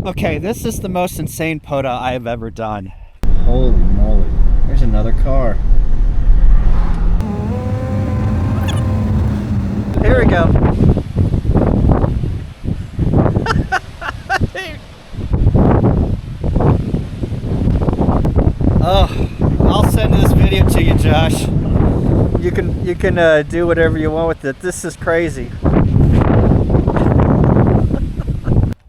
Okay, this is the most insane POTA I have ever done. Holy moly. There's another car. Here we go. Oh, I'll send this video to you, Josh. You can do whatever you want with it. This is crazy.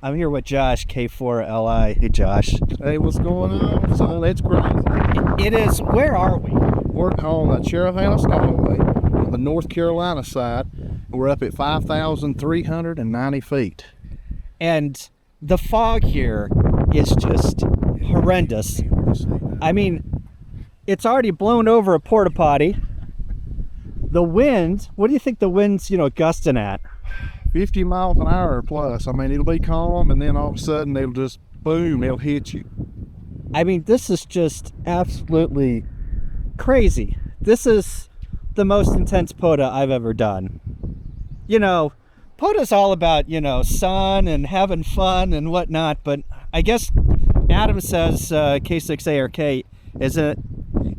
I'm here with Josh, K4LI. Hey, Josh. Hey, what's going on? So it's crazy. It is. Where are we? We're on the Cherohala Skyway on the North Carolina side. We're up at 5,390 feet. And the fog here is just horrendous. I mean, it's already blown over a porta potty. The wind, what do you think the wind's, gusting at? 50 miles an hour plus. I mean, it'll be calm, and then all of a sudden they'll just, boom, they'll hit you. I mean, this is just absolutely crazy. This is the most intense POTA I've ever done. POTA's all about, sun and having fun and whatnot, but I guess Adam says K6ARK isn't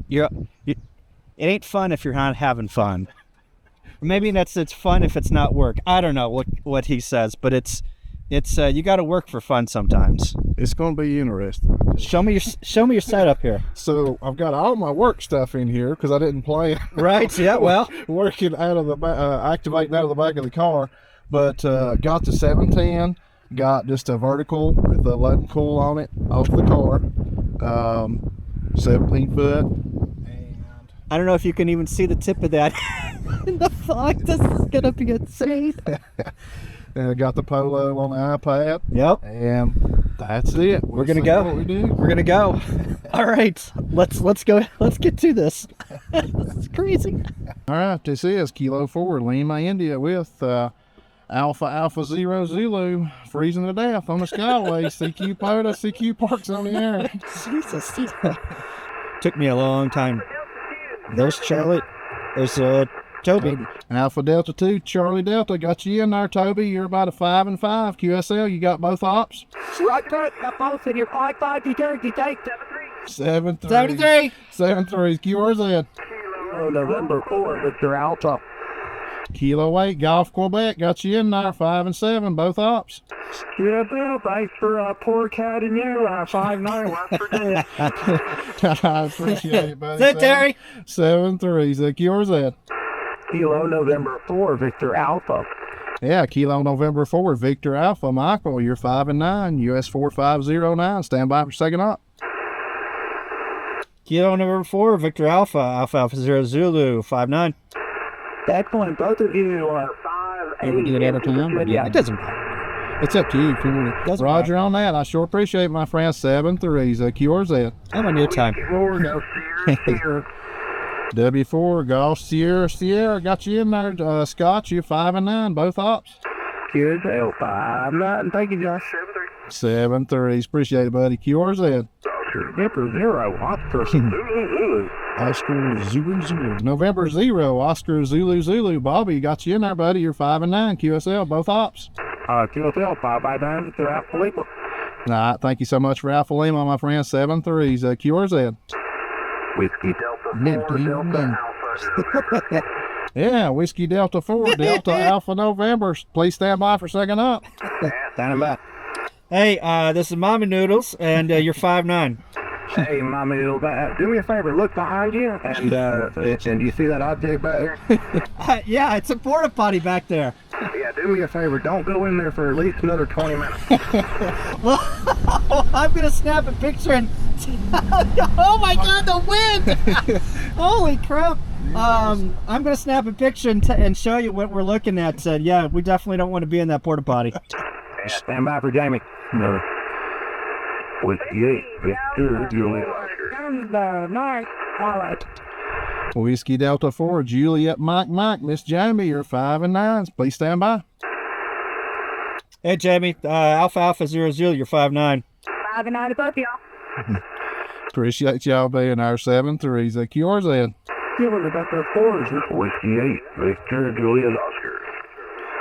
it ain't fun if you're not having fun. Maybe it's fun if it's not work. I don't know what he says, but it's you got to work for fun sometimes. It's going to be interesting. Show me your setup here. So I've got all my work stuff in here because I didn't plan. Right. Yeah. Well, working out of the activating out of the back of the car, but got the 710. Got just a vertical with a load and cool on it off the car. 17 foot. I don't know if you can even see the tip of that in the fog. This is gonna be insane. And I got the polo on the iPad. Yep. And that's it. We're gonna go. What we do. We're gonna go. All right. Let's go. Let's get to this. This is crazy. All right. This is Kilo 4 Lima, India with Alpha Zero Zulu freezing to death on the Skyway. CQ POTA, CQ Parks on the air. Jesus. Took me a long time. There's Charlie. There's Toby. Alpha Delta 2, Charlie Delta. Got you in there, Toby. You're about a 5 and 5. QSL, you got both ops? Right, got both in your 5-5. You take 7-3. 73. 7-3. QRZ. November 4, Victor Alpha. Kilo 8, Golf Quebec. Got you in there, 5 and 7. Both ops. Yeah, Bill, thanks for poor cat and you. 5-9, watch for death. I appreciate it, buddy. Sit, Terry. 7-3. Zach, QRZ. Kilo November 4, Victor Alpha. Yeah, Kilo November 4, Victor Alpha. Michael, you're 5 and 9. US 4509. Stand by for second op. Kilo number 4, Victor Alpha. Alpha 0 Zulu 59. Excellent. Both of you are 5-8. We do it every time. Yeah, it doesn't matter. It's up to you. Roger on that. I sure appreciate it, my friend. 7-3. Zach, QRZ. I'm on your time. W4, Golf Sierra, got you in there. Scott, you 5 and 9, both ops. Good, 5-9. Thank you, Josh. 7-3. Appreciate it, buddy. QRZ. November 0, Oscar Zulu. Oscar Zulu. November 0, Oscar Zulu. Bobby, got you in there, buddy. You're 5 and 9. QSL, both ops. QSL, 5-9 to Alpha Lima. All right, thank you so much for Alpha Lima, my friend. 7-3. QRZ. Whiskey Delta 4, Delta Alpha. Yeah, Whiskey Delta 4, Delta Alpha November. Please stand by for second up. Stand by. Hey, this is Mommy Noodles, and you're 5'9". Hey, Mommy Noodles, do me a favor, look behind you, and you see that object back there? Yeah, it's a porta potty back there. Yeah, do me a favor, don't go in there for at least another 20 minutes. Well, I'm gonna snap a picture and oh my God, the wind! Holy crap! I'm gonna snap a picture and show you what we're looking at. Yeah, we definitely don't want to be in that porta potty. Yeah, stand by for Jamie. No. Whiskey 8, Victor, Juliet. Night. All right. Whiskey Delta 4, Juliet, Mike, Miss Jamie, you're 5 and 9. Please stand by. Hey, Jamie, Alpha 00, you're 5'9". 5-9 to both y'all. Appreciate y'all being our 7-3s. QRZ. Feeling about the 4s. Whiskey 8, Victor, Juliet, Oscar.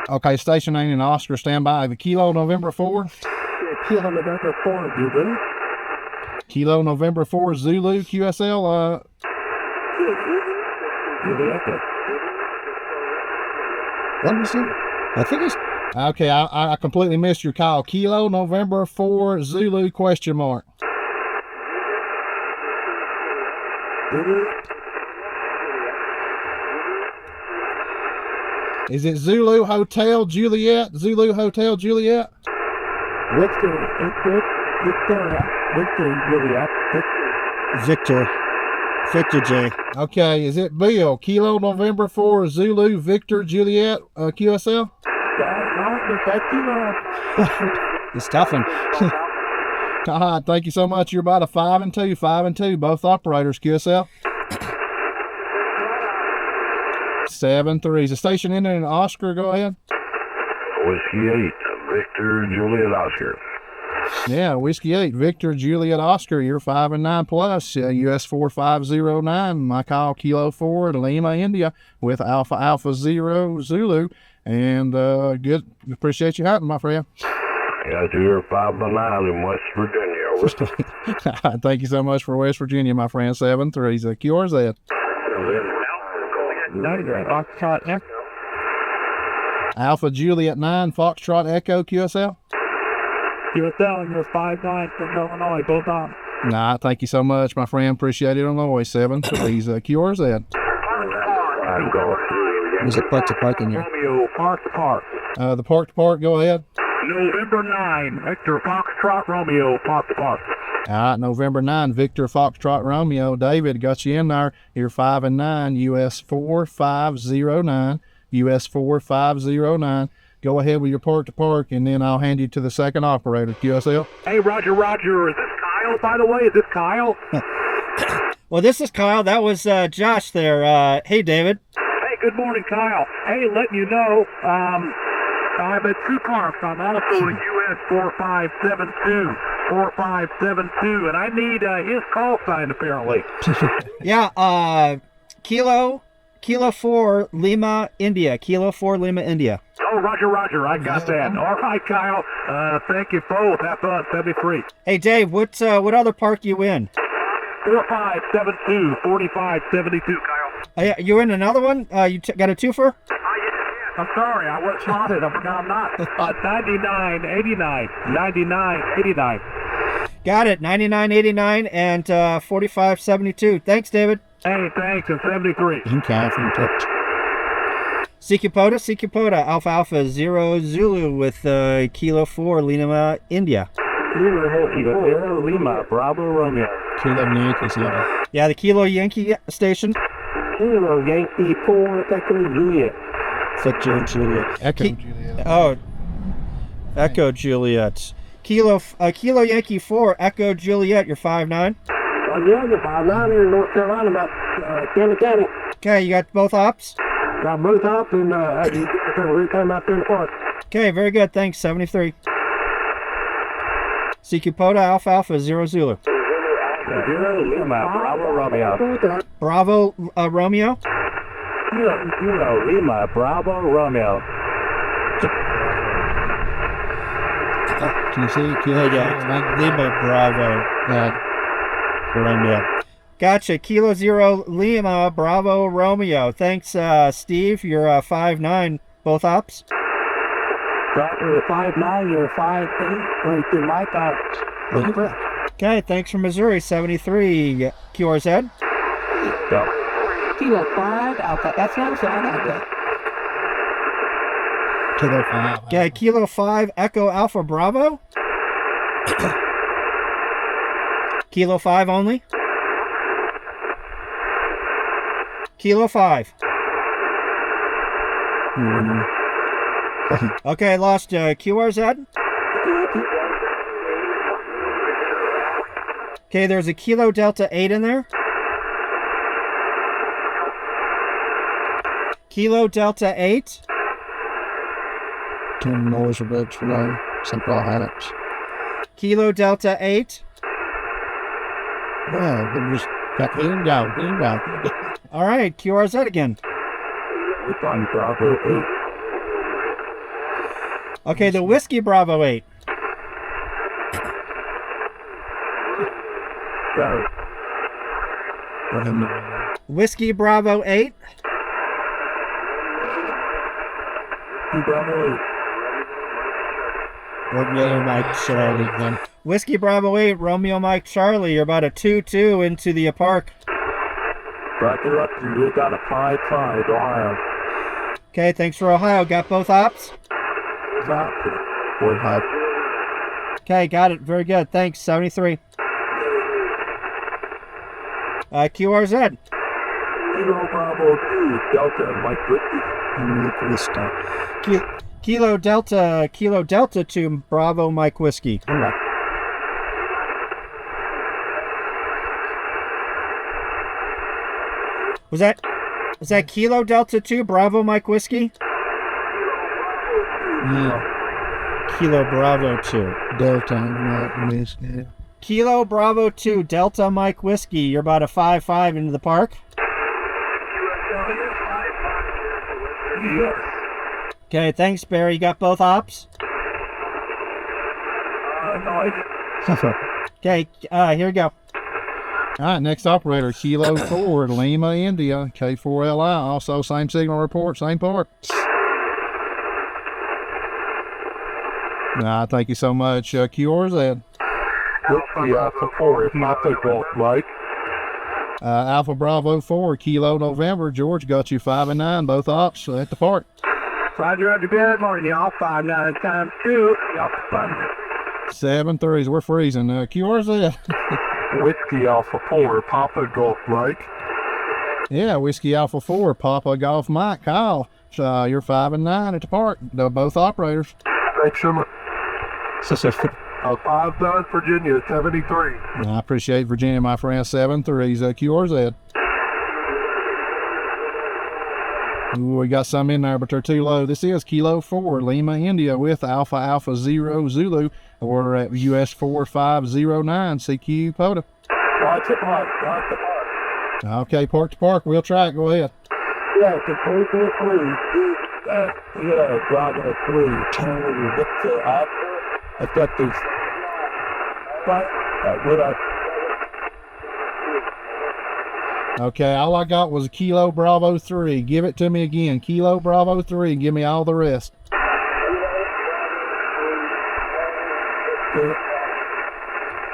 Okay, station name and Oscar, stand by. The Kilo November 4. Kilo November 4, Zulu. Kilo November 4 Zulu QSL. Juliet. Let me see. I think it's Okay, I completely missed your call. Kilo November 4 Zulu question mark. Is it Zulu Hotel Juliet? Zulu Hotel Juliet? Victor Juliet. Victor J. Okay, is it Bill? Kilo November 4 Zulu Victor Juliet QSL? It's tough one. Thank you so much. You're about a 5 and 2, 5 and 2, both operators QSL. 7-3. Is the station ending in Oscar? Go ahead. Whiskey 8, Victor Juliet Oscar. Yeah, Whiskey 8, Victor Juliet Oscar. You're 5 and 9 plus. US 4509. My call Kilo 4 Lima India with Alpha Alpha 0 Zulu. And good. Appreciate you hunting, my friend. Yeah, you're 5 and 9 in West Virginia. Thank you so much for West Virginia, my friend. 7-3. Is QRZ. Alpha Juliet 9, Foxtrot Echo QSL. QSL, you're 5-9 from Illinois, both on. Nah, thank you so much, my friend. Appreciate it, Illinois. 7-3. QRZ. Is it Park to Park in here? Romeo, Park to Park. The Park to Park, go ahead. November 9, Victor Foxtrot Romeo, Park to Park. All right, November 9, Victor Foxtrot Romeo. David, got you in there. You're 5 and 9, US 4509. US 4509. Go ahead with your Park to Park, and then I'll hand you to the second operator, QSL. Hey, Roger. Is this Kyle, by the way? Is this Kyle? Well, this is Kyle. That was Josh there. Hey, David. Hey, good morning, Kyle. Hey, letting you know, I'm at 2 parks. I'm also in US 4572. 4572, and I need his call sign, apparently. Yeah, Kilo 4 Lima India. Kilo 4 Lima India. Oh, Roger. I got that. All right, Kyle. Thank you both. Have fun. 73. Hey, Dave, what other park you in? 4572, 4572, Kyle. You in another one? You got a twofer? I'm sorry, I was spotted. I'm not. 9989. 9989. Got it. 9989 and 4572. Thanks, David. Hey, thanks. And 73. Okay, from touch. Sikupota, Alpha Alpha 0 Zulu with Kilo 4 Lima India. Lima, Bravo Romeo. Kilo Yankees, yeah. Yeah, the Kilo Yankee station. Kilo Yankee 4, Echo Juliet. Victor Juliet. Echo Juliet. Oh, Echo Juliet. Kilo Yankee 4, Echo Juliet. You're 5'9". Oh, yeah, you're 5'9" here in North Carolina, about County. Okay, you got both ops? Got both ops, and you come out there in the park. Okay, very good. Thanks. 73. Sikupota, Alpha Alpha 0 Zulu. Bravo Romeo. Bravo Romeo. Lima, Bravo Romeo. Can you see? Yeah, Lima Bravo Romeo. Gotcha. Kilo 0 Lima Bravo Romeo. Thanks, Steve. You're 5'9", both ops. You're 5'9", you're 5'8", right through my thoughts. Okay, thanks from Missouri. 73 QRZ. Kilo 5 Alpha. That's not that. Kilo 5. Okay, Kilo 5 Echo Alpha Bravo. Kilo 5 only. Kilo 5. Okay, lost QRZ. Okay, there's a Kilo Delta 8 in there. Kilo Delta 8. Turn noise a bit for now. Central Hannix. Kilo Delta 8. Well, it was got in down. All right, QRZ again. Okay, the Whiskey Bravo 8. Go. Whiskey Bravo 8. Bravo 8. Romeo Mike Charlie then. Whiskey Bravo 8, Romeo Mike Charlie. You're about a 2-2 into the park. Roger up to you. Got a 5-5, Ohio. Okay, thanks for Ohio. Got both ops? Stop. 45. Okay, got it. Very good. Thanks. 73. QRZ. Kilo Bravo 2, Delta, Mike Whiskey. Kilo Delta 2, Bravo Mike Whiskey. Was that Kilo Delta 2, Bravo Mike Whiskey? Yeah. Kilo Bravo 2. Delta Mike Whiskey. Kilo Bravo 2, Delta Mike Whiskey. You're about a 5-5 into the park. Okay, thanks, Barry. You got both ops? Okay, here we go. All right, next operator, Kilo 4, Lima, India, K4LI, also same signal report, same park. Thank you so much, QRZ. Alpha 4 is my football, Mike. Alpha Bravo 4, Kilo November, George got you 5 and 9, both ops at the park. Roger, Roger, good morning, y'all. 5-9 times 2. Y'all 7 threes, we're freezing. QRZ. Whiskey Alpha 4, Papa Golf, Mike. Yeah, Whiskey Alpha 4, Papa Golf Mike, Kyle. You're 5 and 9 at the park, both operators. Thanks so much. 5-9 Virginia, 73. I appreciate Virginia, my friend. 7 threes, QRZ. Ooh, we got some in there, but they're too low. This is Kilo 4, Lima, India, with Alpha Alpha 0 Zulu. We're at US 4509, CQ POTA. Watch it, Mike. Watch it. Okay, park to park. We'll try it. Go ahead. Yeah, it's a 3-3. Yeah, Bravo 3. Charlie, Victor, I've got these. But, what Okay, all I got was Kilo Bravo 3. Give it to me again. Kilo Bravo 3. Give me all the rest.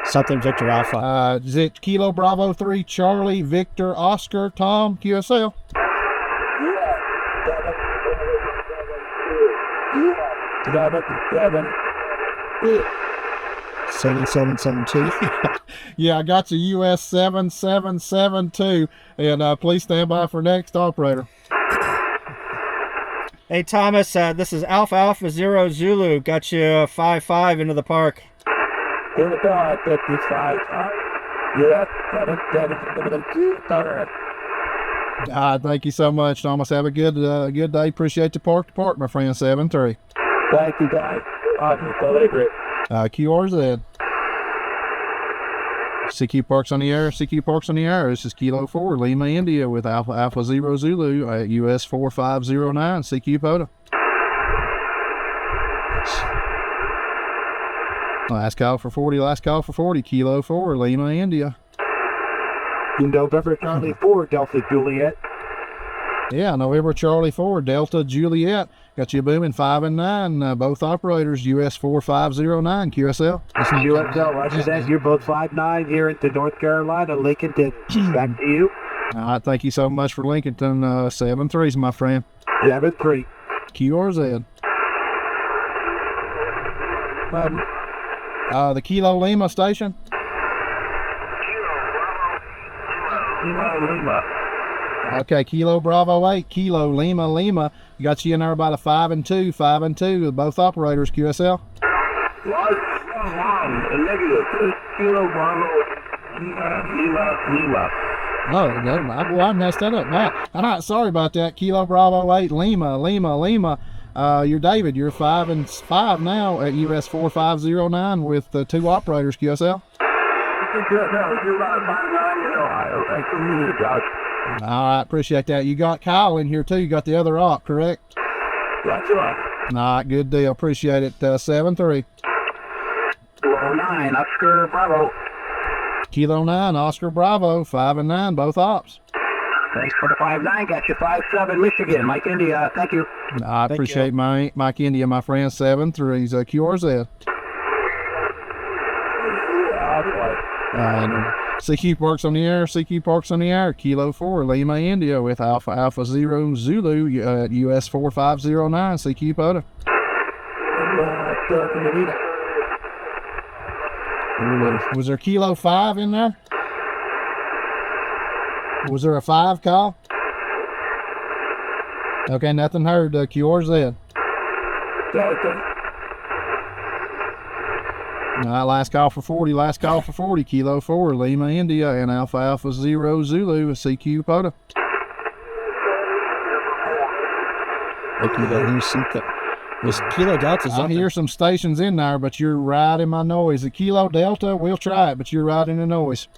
Something Victor Alpha. Is it Kilo Bravo 3, Charlie, Victor, Oscar, Tom, QSL? Seven. 7772. Yeah, I got you US 7772. And please stand by for next operator. Hey, Thomas, this is Alpha Alpha 0 Zulu. Got you 5-5 into the park. Here we go, I 55. Yeah, 7. Thank you so much, Thomas. Have a good day. Appreciate the park to park, my friend. 7-3. Thank you, guys. QRZ. CQ Parks on the air. CQ Parks on the air. This is Kilo 4, Lima, India, with Alpha Alpha 0 Zulu at US 4509, CQ POTA. Last call for 40, Kilo 4, Lima, India. November Charlie 4, Delta Juliet. Yeah, November Charlie 4, Delta Juliet. Got you booming 5 and 9. Both operators, US 4509, QSL. USL, Roger that. You're both 5-9 here at the North Carolina, Lincolnton. Back to you. All right, thank you so much for Lincolnton. 7-3s, my friend. 7-3. QRZ. The Kilo Lima station. Okay, Kilo Bravo 8, Kilo Lima Lima. Got you in there about a 5-2, 5-2 with both operators, QSL. Kilo Bravo Lima. Oh, I messed that up. All right, sorry about that. Kilo Bravo 8, Lima. You're David. You're 5-5 now at US 4509 with 2 operators, QSL. All right, appreciate that. You got Kyle in here too. You got the other op, correct? That's right. All right, good deal. Appreciate it. 7-3. 9, Oscar Bravo. Kilo 9, Oscar Bravo, 5 and 9, both ops. Thanks for the 5-9. Got you 5-7 Michigan. Mike India, thank you. I appreciate Mike India, my friend, 7-3's QRZ. CQ Parks on the air, CQ Parks on the air, Kilo 4, Lima India with Alpha 0 Zulu at US 4509, CQ POTA. Was there Kilo 5 in there? Was there a 5 call? Okay, nothing heard, QRZ. All right, last call for 40, Kilo 4, Lima India and Alpha 0 Zulu, CQ POTA. Was Kilo Delta's I hear some stations in there, but you're right in my noise. The Kilo Delta, we'll try it, but you're right in the noise.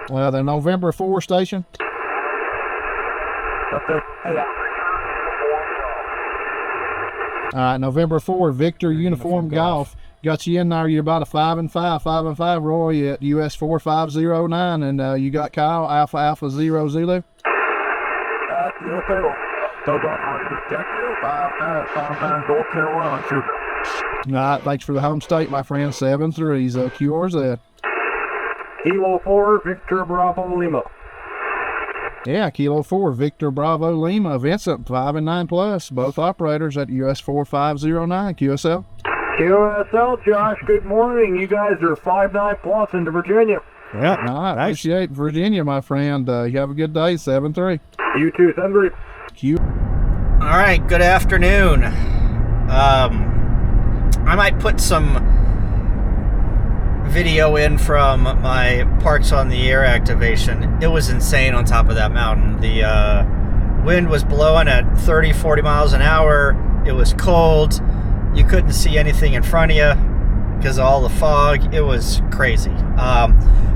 Well, the November 4 station. All right, November 4, Victor Uniform Golf. Got you in there. You're about a 5 and 5, Roy at US 4509, and you got Kyle Alpha 0 Zulu. All right, thanks for the home state, my friend. 7-3's QRZ. Kilo 4, Victor Bravo Lima. Yeah, Kilo 4, Victor Bravo Lima, Vincent, 5 and 9 plus, both operators at US 4509, QSL. QSL, Josh, good morning. You guys are 5-9 plus into Virginia. Yeah, All right, appreciate Virginia, my friend. You have a good day, 7-3. You too, 7-3. Q. All right, good afternoon. I might put some video in from my Parks on the Air activation. It was insane on top of that mountain. The wind was blowing at 30-40 miles an hour. It was cold. You couldn't see anything in front of you because of all the fog. It was crazy.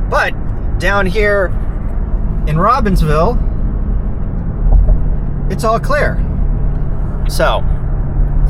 But down here in Robbinsville, it's all clear. So